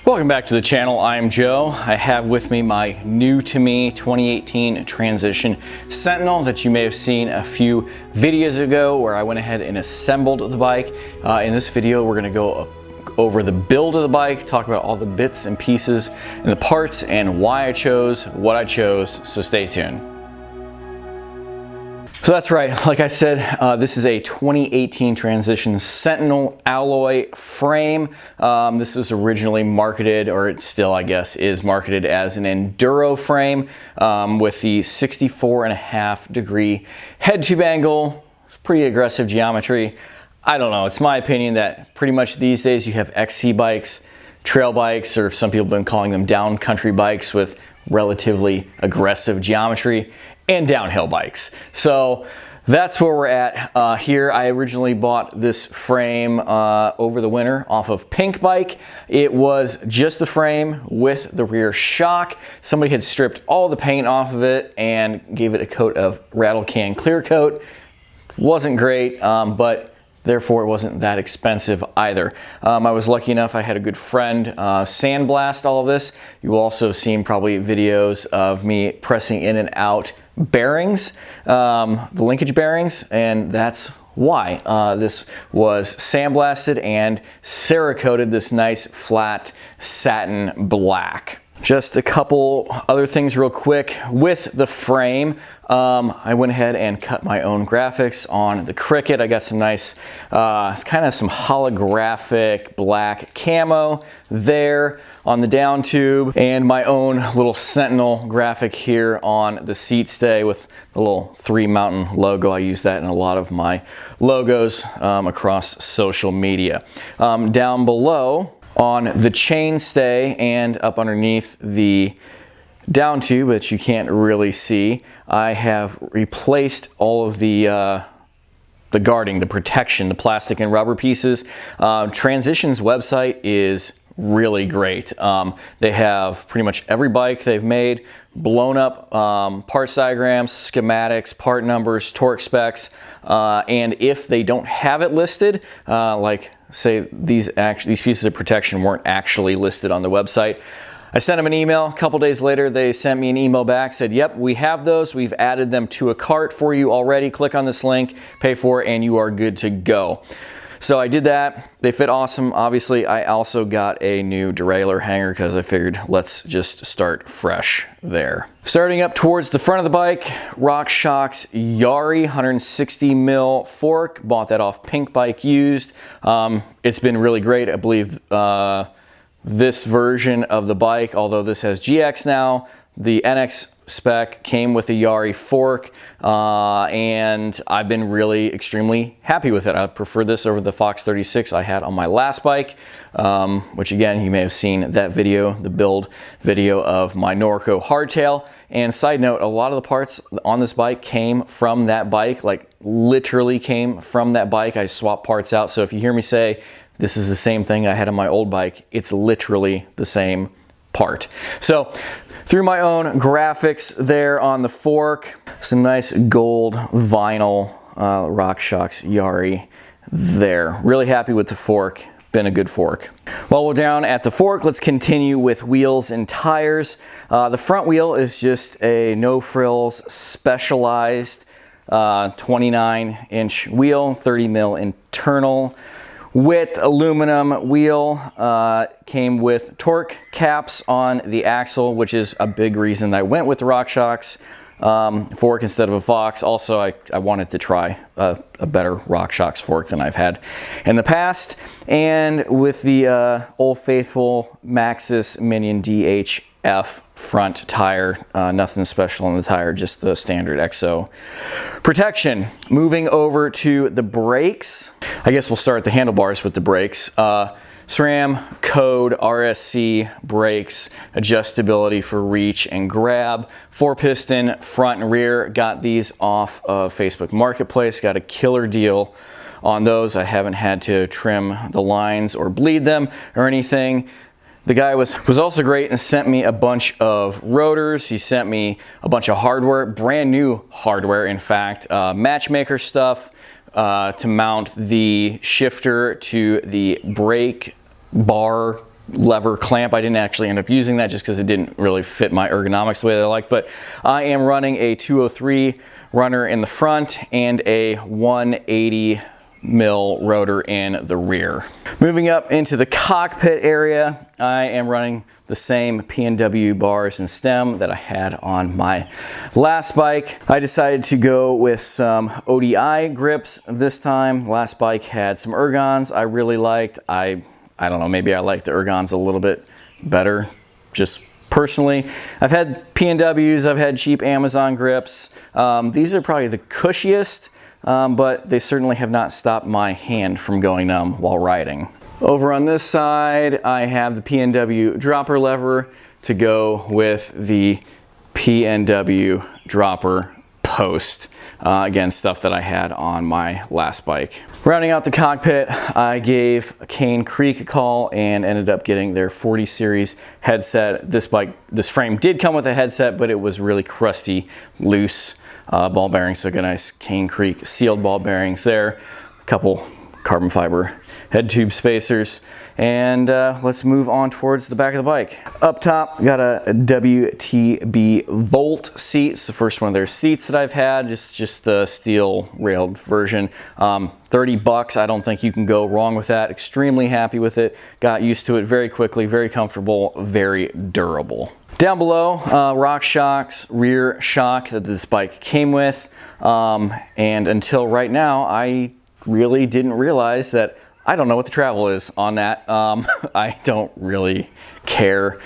Welcome back to the channel. I'm Joe. I have with me my new to me 2018 Transition Sentinel that you may have seen a few videos ago where I went ahead and assembled the bike. In this video, we're going to go over the build of the bike, talk about all the bits and pieces and the parts and why I chose what I chose, so stay tuned. So that's right, like I said, this is a 2018 Transition Sentinel alloy frame. This was originally marketed, or it still I guess is marketed as an enduro frame with the 64.5 degree head tube angle. Pretty aggressive geometry. I don't know, it's my opinion that pretty much these days you have XC bikes, trail bikes, or some people have been calling them down country bikes with relatively aggressive geometry, and downhill bikes. So that's where we're at here. I originally bought this frame over the winter off of Pink Bike. It was just the frame with the rear shock. Somebody had stripped all the paint off of it and gave it a coat of rattle can clear coat. Wasn't great, but therefore it wasn't that expensive either. I was lucky enough, I had a good friend sandblast all of this. You will also see probably videos of me pressing in and out bearings, the linkage bearings, and that's why this was sandblasted and Cerakoted this nice flat satin black. Just a couple other things real quick with the frame. I went ahead and cut my own graphics on the Cricut. I got some nice, it's kind of some holographic black camo there on the down tube, and my own little Sentinel graphic here on the seat stay with the little 3 mountain logo. I use that in a lot of my logos across social media. Down below on the chainstay and up underneath the down tube that you can't really see, I have replaced all of the guarding, the protection, the plastic and rubber pieces. Transition's website is really great. They have pretty much every bike they've made, blown up parts diagrams, schematics, part numbers, torque specs, and if they don't have it listed, like say these pieces of protection weren't actually listed on the website, I sent them an email. A couple days later, they sent me an email back, said, yep, we have those. We've added them to a cart for you already. Click on this link, pay for it, and you are good to go. So I did that. They fit awesome. Obviously, I also got a new derailleur hanger because I figured let's just start fresh there. Starting up towards the front of the bike, RockShox Yari 160 mil fork. Bought that off Pink Bike used. It's been really great. I believe this version of the bike, although this has GX now, the NX spec came with a Yari fork, and I've been really extremely happy with it. I prefer this over the Fox 36 I had on my last bike, which again, you may have seen that video, the build video of my Norco hardtail. And side note, a lot of the parts on this bike came from that bike, like literally came from that bike. I swapped parts out, so if you hear me say, this is the same thing I had on my old bike, it's literally the same part. So threw my own graphics there on the fork, some nice gold vinyl RockShox Yari there. Really happy with the fork, been a good fork. While we're down at the fork, let's continue with wheels and tires. The front wheel is just a no frills specialized 29-inch wheel, 30 mil internal width aluminum wheel. Came with torque caps on the axle, which is a big reason I went with the RockShox fork instead of a Fox. Also, I wanted to try a better RockShox fork than I've had in the past. And with the Old Faithful Maxxis Minion DHF front tire, nothing special on the tire, just the standard EXO protection. Moving over to the brakes, I guess we'll start at the handlebars with the brakes. SRAM code RSC brakes, adjustability for reach and grab, 4-piston front and rear. Got these off of Facebook Marketplace, got a killer deal on those. I haven't had to trim the lines or bleed them or anything. The guy was also great and sent me a bunch of rotors. He sent me a bunch of hardware, brand new hardware in fact, matchmaker stuff, to mount the shifter to the brake bar lever clamp. I didn't actually end up using that just because it didn't really fit my ergonomics the way that I like, but I am running a 203 runner in the front and a 180 mil rotor in the rear. Moving up into the cockpit area, I am running the same P&W bars and stem that I had on my last bike. I decided to go with some ODI grips this time. Last bike had some ergons I really liked. I don't know, maybe I like the ergons a little bit better, just personally. I've had P&Ws, I've had cheap Amazon grips. These are probably the cushiest, but they certainly have not stopped my hand from going numb while riding. Over on this side, I have the P&W dropper lever to go with the P&W dropper post. Again, stuff that I had on my last bike. Rounding out the cockpit, I gave Cane Creek a call and ended up getting their 40 series headset. This frame did come with a headset, but it was really crusty, loose ball bearings. So got nice Cane Creek sealed ball bearings there. A couple carbon fiber head tube spacers, and let's move on towards the back of the bike. Up top, got a WTB Volt seat. It's the first one of their seats that I've had, just the steel railed version. 30 bucks, I don't think you can go wrong with that. Extremely happy with it. Got used to it very quickly, very comfortable, very durable. Down below, RockShox rear shock that this bike came with, and until right now, I really didn't realize that I don't know what the travel is on that. I don't really care.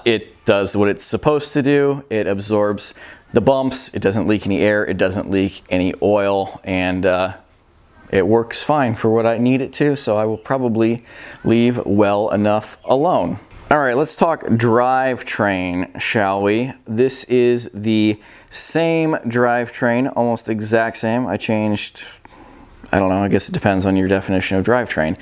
It does what it's supposed to do. It absorbs the bumps. It doesn't leak any air. It doesn't leak any oil, and it works fine for what I need it to, so I will probably leave well enough alone. All right, let's talk drivetrain, shall we? This is the same drivetrain, almost exact same. I changed, I don't know, I guess it depends on your definition of drivetrain.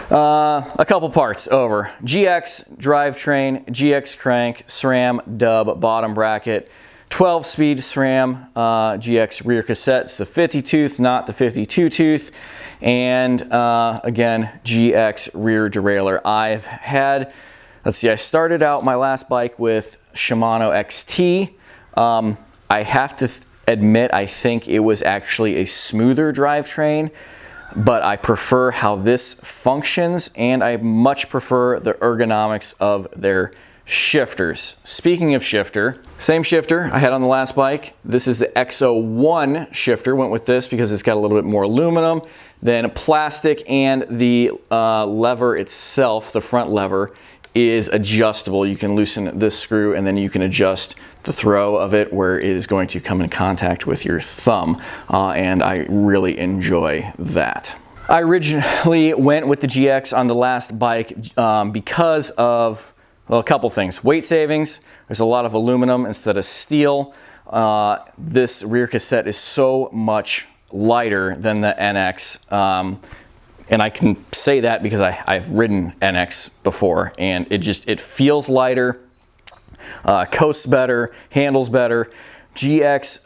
A couple parts over. GX drivetrain, GX crank, SRAM dub bottom bracket, 12-speed SRAM GX rear cassette. It's the 50 tooth, not the 52 tooth. And again, GX rear derailleur. I've had, let's see, I started out my last bike with Shimano XT. I have to admit, I think it was actually a smoother drivetrain, but I prefer how this functions, and I much prefer the ergonomics of their shifters. Speaking of shifter, same shifter I had on the last bike. This is the XO1 shifter. Went with this because it's got a little bit more aluminum than plastic, and the lever itself, the front lever, is adjustable. You can loosen this screw and then you can adjust the throw of it where it is going to come in contact with your thumb, and I really enjoy that. I originally went with the GX on the last bike because of, well, a couple things. Weight savings. There's a lot of aluminum instead of steel. This rear cassette is so much lighter than the NX. And I can say that because I've ridden NX before, and it feels lighter, coasts better, handles better. GX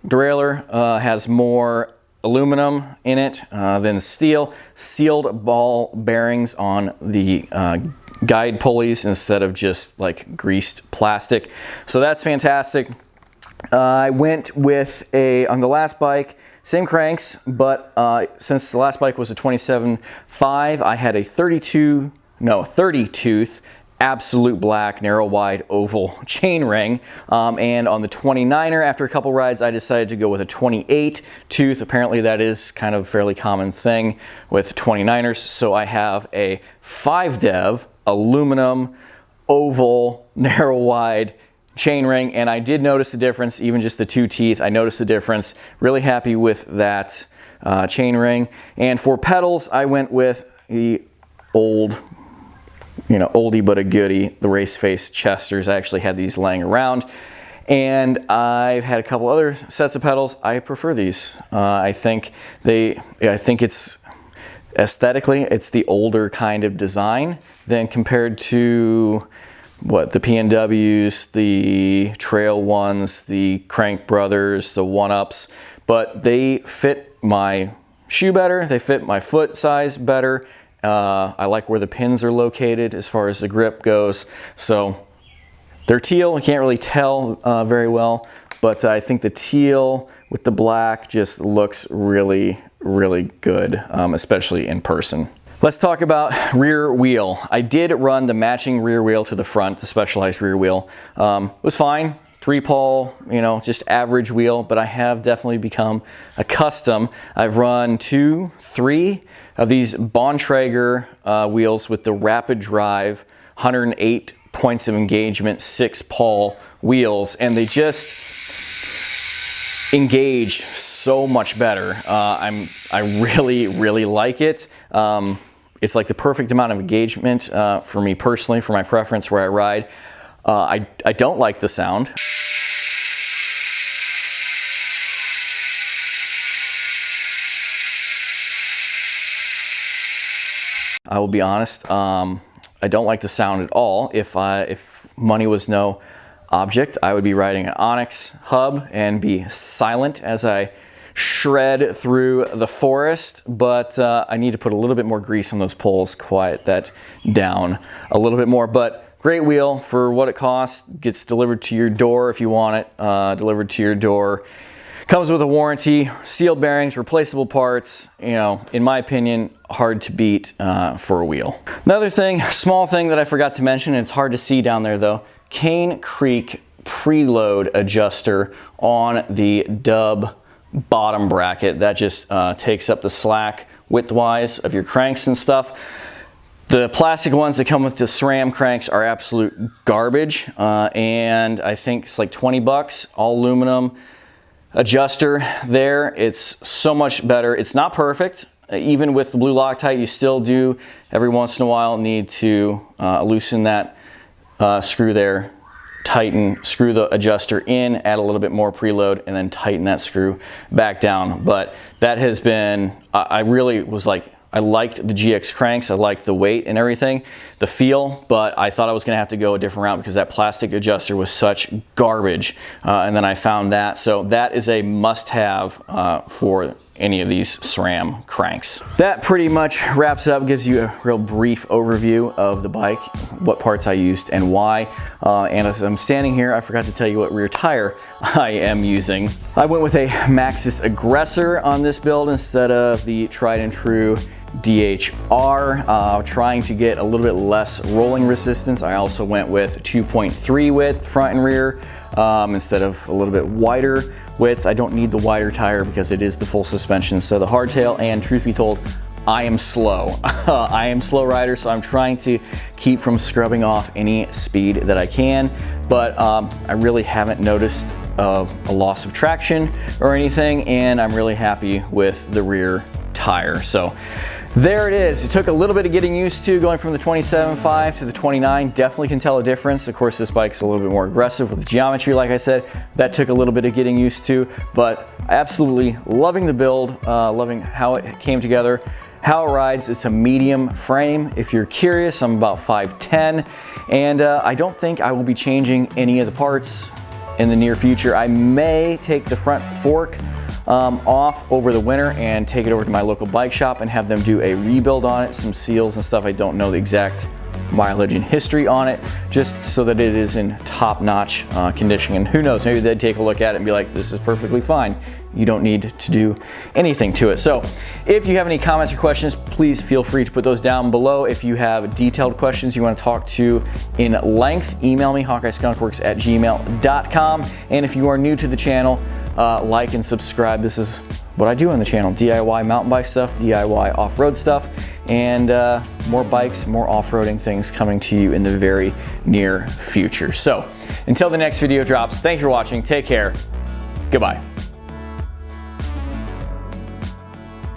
derailleur has more aluminum in it than steel. Sealed ball bearings on the guide pulleys instead of just like greased plastic. So that's fantastic. I went with on the last bike, same cranks, but since the last bike was a 27.5, I had a 30 tooth absolute black narrow wide oval chain ring, and on the 29er, after a couple rides, I decided to go with a 28 tooth. Apparently that is kind of a fairly common thing with 29ers, so I have a 5-dev aluminum oval narrow wide chain ring, and I did notice the difference. Even just the 2 teeth, I noticed the difference. Really happy with that chain ring. And for pedals, I went with the old, oldie but a goodie, the Race Face Chesters. I actually had these laying around, and I've had a couple other sets of pedals. I prefer these. I think it's aesthetically, it's the older kind of design than compared to the P&Ws, the Trail ones, the Crank Brothers, the 1-Ups, but they fit my shoe better, they fit my foot size better, I like where the pins are located as far as the grip goes. So they're teal. You can't really tell very well, but I think the teal with the black just looks really, really good, especially in person. Let's talk about rear wheel. I did run the matching rear wheel to the front, the Specialized rear wheel. It was fine. 3-pole, you know, just average wheel, but I have definitely become accustomed. I've run 2, 3 of these Bontrager wheels with the Rapid Drive 108 points of engagement 6-pole wheels, and they just engage so much better. I really, really like it. It's like the perfect amount of engagement for me personally, for my preference where I ride. I don't like the sound. I will be honest, I don't like the sound at all. If money was no object, I would be riding an Onyx hub and be silent as I shred through the forest, but I need to put a little bit more grease on those poles, quiet that down a little bit more. But great wheel for what it costs. Gets delivered to your door if you want it delivered to your door. Comes with a warranty, sealed bearings, replaceable parts. You know, in my opinion, hard to beat for a wheel. Another thing, small thing that I forgot to mention, and it's hard to see down there though, Cane Creek preload adjuster on the Dub bottom bracket. That just takes up the slack width-wise of your cranks and stuff. The plastic ones that come with the SRAM cranks are absolute garbage, and I think it's like 20 bucks, all aluminum adjuster there. It's so much better. It's not perfect. Even with the blue Loctite, you still do every once in a while need to loosen that screw there, tighten, screw the adjuster in, add a little bit more preload, and then tighten that screw back down. But that has been, I really was like, I liked the GX cranks, I liked the weight and everything, the feel, but I thought I was gonna have to go a different route because that plastic adjuster was such garbage. And then I found that, so that is a must-have for any of these SRAM cranks. That pretty much wraps it up, gives you a real brief overview of the bike, what parts I used and why. And as I'm standing here, I forgot to tell you what rear tire I am using. I went with a Maxxis Aggressor on this build instead of the tried and true DHR, trying to get a little bit less rolling resistance. I also went with 2.3 width front and rear instead of a little bit wider width. I don't need the wider tire because it is the full suspension, so the hardtail, and truth be told, I am slow. I am slow rider, so I'm trying to keep from scrubbing off any speed that I can, but I really haven't noticed a loss of traction or anything, and I'm really happy with the rear tire. So there it is. It took a little bit of getting used to going from the 27.5 to the 29. Definitely can tell a difference. Of course, this bike's a little bit more aggressive with the geometry, like I said. That took a little bit of getting used to, but absolutely loving the build, loving how it came together, how it rides. It's a medium frame. If you're curious, I'm about 5'10", and I don't think I will be changing any of the parts in the near future. I may take the front fork off over the winter and take it over to my local bike shop and have them do a rebuild on it, some seals and stuff. I don't know the exact mileage and history on it, just so that it is in top-notch condition. And who knows, maybe they'd take a look at it and be like, this is perfectly fine. You don't need to do anything to it. So if you have any comments or questions, please feel free to put those down below. If you have detailed questions you want to talk to in length, email me, hawkeyeskunkworks@gmail.com. And if you are new to the channel, like and subscribe. This is what I do on the channel: DIY mountain bike stuff, DIY off-road stuff, and more bikes, more off-roading things coming to you in the very near future. So until the next video drops, thank you for watching, take care, goodbye.